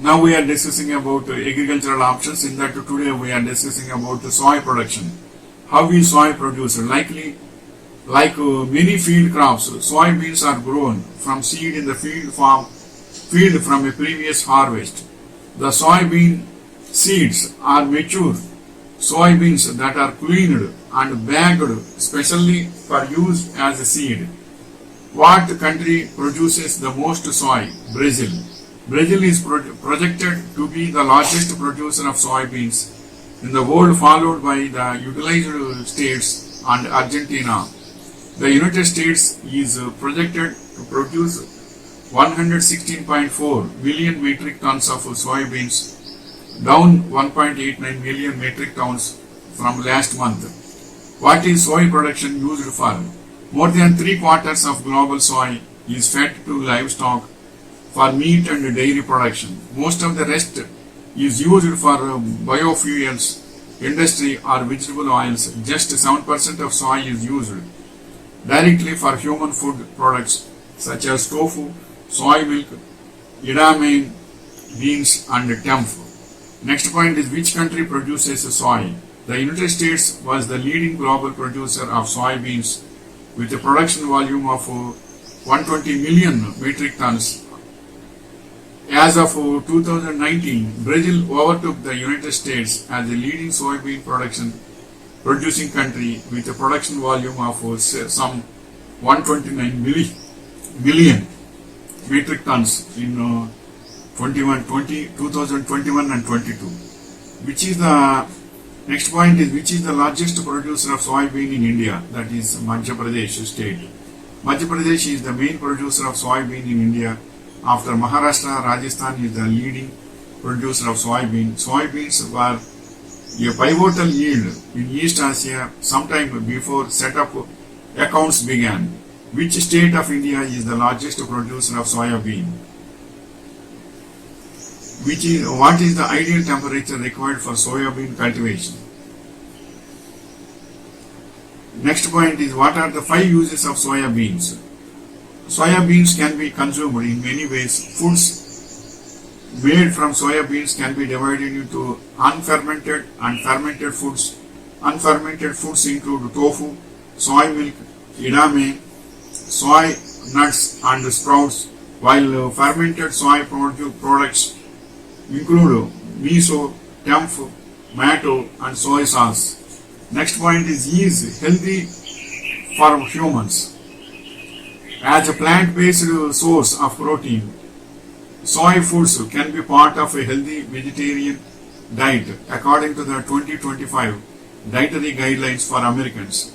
Now we are discussing about agricultural options. In that today we are discussing about the soy production. How is soy produced? Like many field crops, soybeans are grown from seed in the field from a previous harvest. The soybean seeds are mature soybeans that are cleaned and bagged specially for use as a seed. What country produces the most soy? Brazil. Brazil is projected to be the largest producer of soybeans in the world, followed by the United States and Argentina. The United States is projected to produce 116.4 million metric tons of soybeans, down 1.89 million metric tons from last month. What is soy production used for? More than 3/4 of global soy is fed to livestock for meat and dairy production. Most of the rest is used for biofuels, industry or vegetable oils. Just 7% of soy is used directly for human food products such as tofu, soy milk, edamame, beans and tempeh. Next point is which country produces soy? The United States was the leading global producer of soybeans with a production volume of 120 million metric tons. As of 2019, Brazil overtook the United States as the leading soybean producing country with a production volume of some 129 million metric tons in 2021 and 22. Which is the next point is which is the largest producer of soybean in India? That is Madhya Pradesh state. Madhya Pradesh is the main producer of soybean in India. After Maharashtra, Rajasthan is the leading producer of soybean. Soybeans were a pivotal yield in East Asia sometime before set-up accounts began. Which state of India is the largest producer of soybean? What is the ideal temperature required for soybean cultivation? Next point is what are the 5 uses of soybeans? Soybeans can be consumed in many ways. Foods made from soybeans can be divided into unfermented and fermented foods. Unfermented foods include tofu, soy milk, edamame, soy nuts and sprouts, while fermented soy products include miso, tempeh, matto and soy sauce. Next point is healthy for humans. As a plant-based source of protein, soy foods can be part of a healthy vegetarian diet according to the 2025 dietary guidelines for Americans.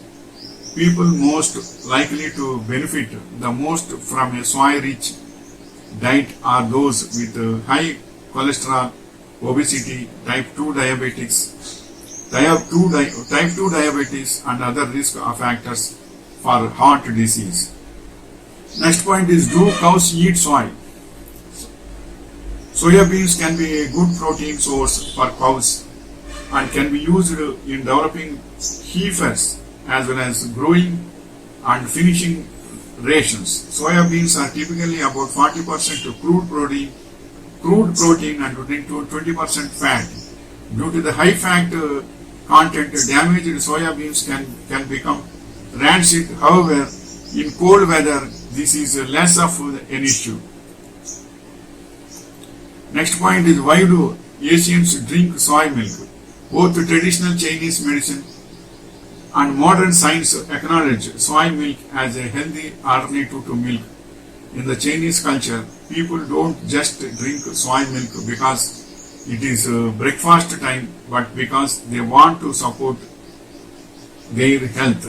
People most likely to benefit the most from a soy-rich diet are those with high cholesterol, obesity, type 2 diabetes and other risk factors for heart disease. Next point is do cows eat soy? Soybeans can be a good protein source for cows and can be used in developing heifers as well as growing and finishing rations. Soybeans are typically about 40% crude protein and 20% fat. Due to the high fat content, damaged soybeans can become rancid. However, in cold weather, this is less of an issue. Next point is why do Asians drink soy milk? Both traditional Chinese medicine and modern science acknowledge soy milk as a healthy alternative to milk. In the Chinese culture, people don't just drink soy milk because it is breakfast time, but because they want to support their health.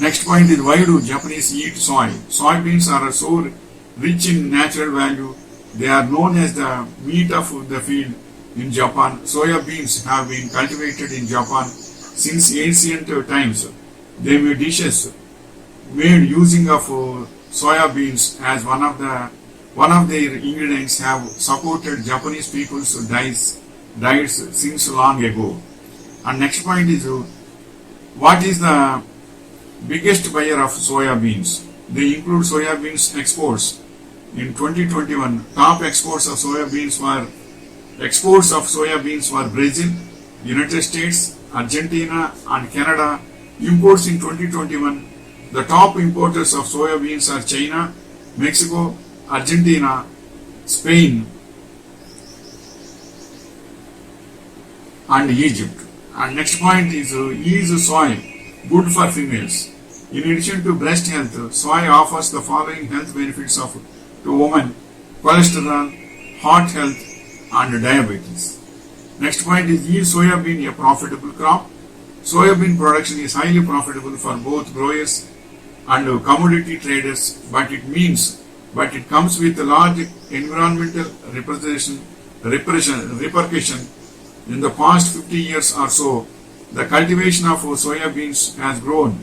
Next point is why do Japanese eat soy? Soybeans are so rich in natural value. They are known as the meat of the field in Japan. Soya beans have been cultivated in Japan since ancient times. They made dishes made using of soya beans as one of their ingredients have supported Japanese people's diets since long ago. And next point is what is the biggest buyer of soya beans? They include soya beans exports in 2021, top exports of soybeans were Brazil, United States, Argentina, and Canada. Imports in 2021, the top importers of soybeans are China, Mexico, Argentina, Spain, and Egypt. And next point is soy good for females? In addition to breast health, soy offers the following health benefits to women: cholesterol, heart health, and diabetes. Next point is soybean a profitable crop? Soybean production is highly profitable for both growers and commodity traders, but it comes with a large environmental repercussion. In the past 50 years or so, the cultivation of soybeans has grown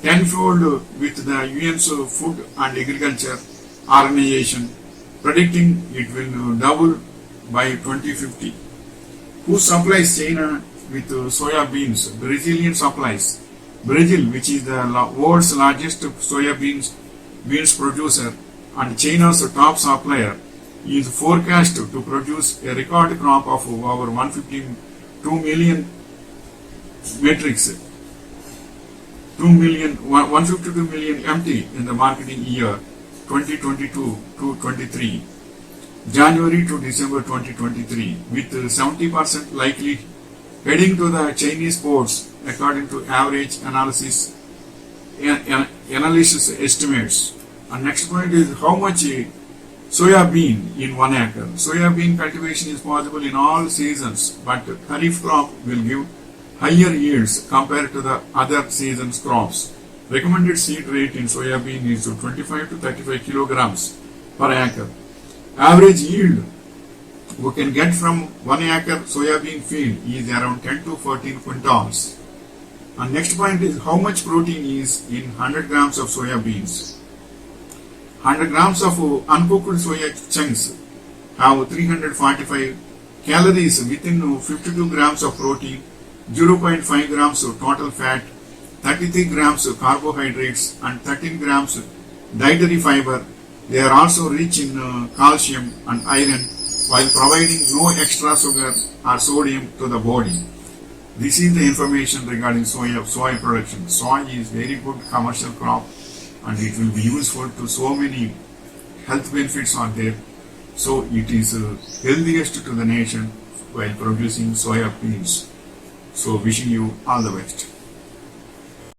tenfold, with the UN's Food and Agriculture Organization predicting it will double by 2050. Who supplies China with soybeans? Brazilian supplies. Brazil, which is the world's largest soybeans producer and China's top supplier, is forecast to produce a record crop of over 152 million metrics, 152 million MT in the marketing year 2022 to 23, January to December 2023, with 70% likely heading to the Chinese ports, according to average analysis estimates. And next point is how much soybean in 1 acre. Soybean cultivation is possible in all seasons, but Kharif crop will give higher yields compared to the other seasons crops. Recommended seed rate in soybean is 25 to 35 kilograms per acre. Average yield we can get from 1 acre soybean field is around 10 to 14 quintals. And next point is how much protein is in 100 grams of soybeans. 100 grams of uncooked soya chunks have 345 calories within 52 grams of protein, 0.5 grams of total fat, 33 grams of carbohydrates, and 13 grams dietary fiber. They are also rich in calcium and iron, while providing no extra sugar or sodium to the body. This is the information regarding soy production. Soy is very good commercial crop, and it will be useful to so many health benefits are there. So it is healthiest to the nation while producing soya beans. So wishing you all the best.